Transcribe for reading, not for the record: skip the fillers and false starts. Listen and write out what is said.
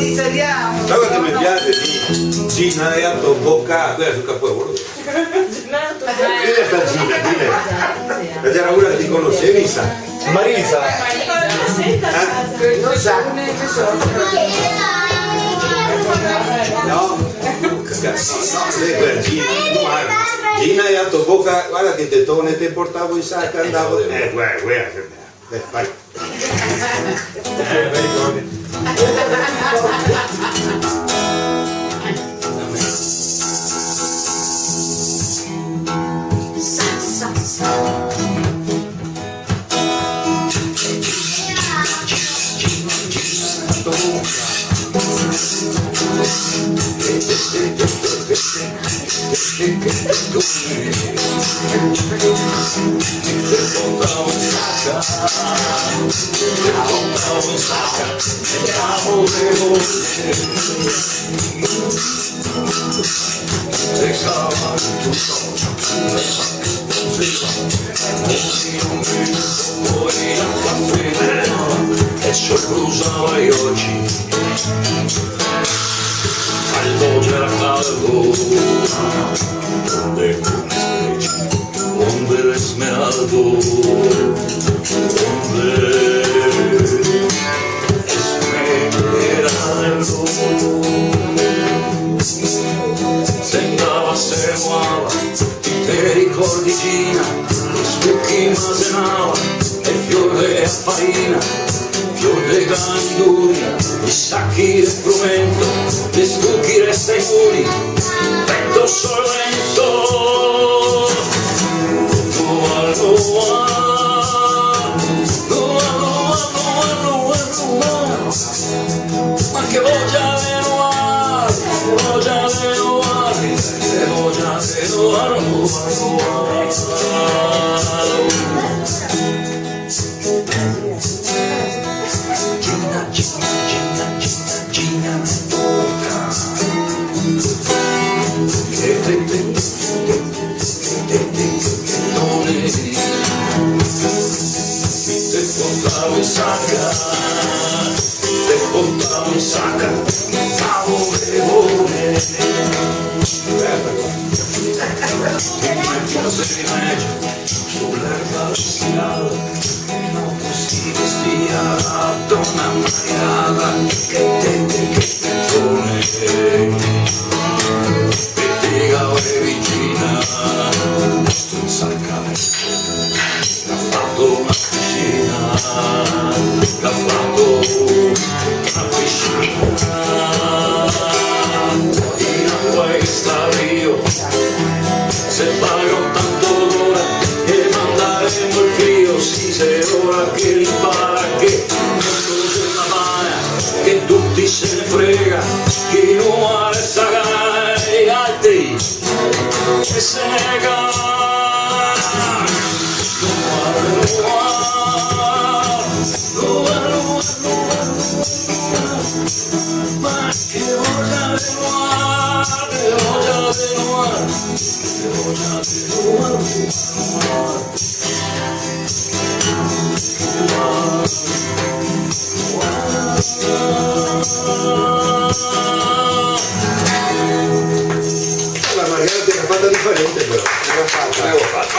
Inseriamo. Sai che mi piace di Gina e Atto Bocca, quella sul capolavoro. Dile sta Gina, dile. E c'era una che ti conoscevi, sa? Marisa. Non sa. No? Cazzo, no, lei quella Gina. Gina e Atto Bocca, guarda che tettone te portavo in sacca, andavo. Guarda. Vai. E sorpresa e oggi albo c'era caldo de onde esmeraldo onde esmeraldo sembrava se nuova te ricordi Gina spicchi masenava e fiore e farina fiore ganduria i sacchi di frumento le stucchi resta i muri vento sorrento ma che voglia de noir voglia de noir voglia de noir Gina te portavo in sacca favorevole di meglio sull'erba stirata non si vestia la donna mariata che tenzone e vicina in sacca l'ha fatto una piscina l'ha fatto una piscina in acqua e sta Rio se pago tanto d'ora e mandaremo il fio sì se ora che ripara che non c'è una mano che tutti se ne frega chi non resta e altri che se nega ma che voglia de noir La Margherita era fatta differente però, era fatta.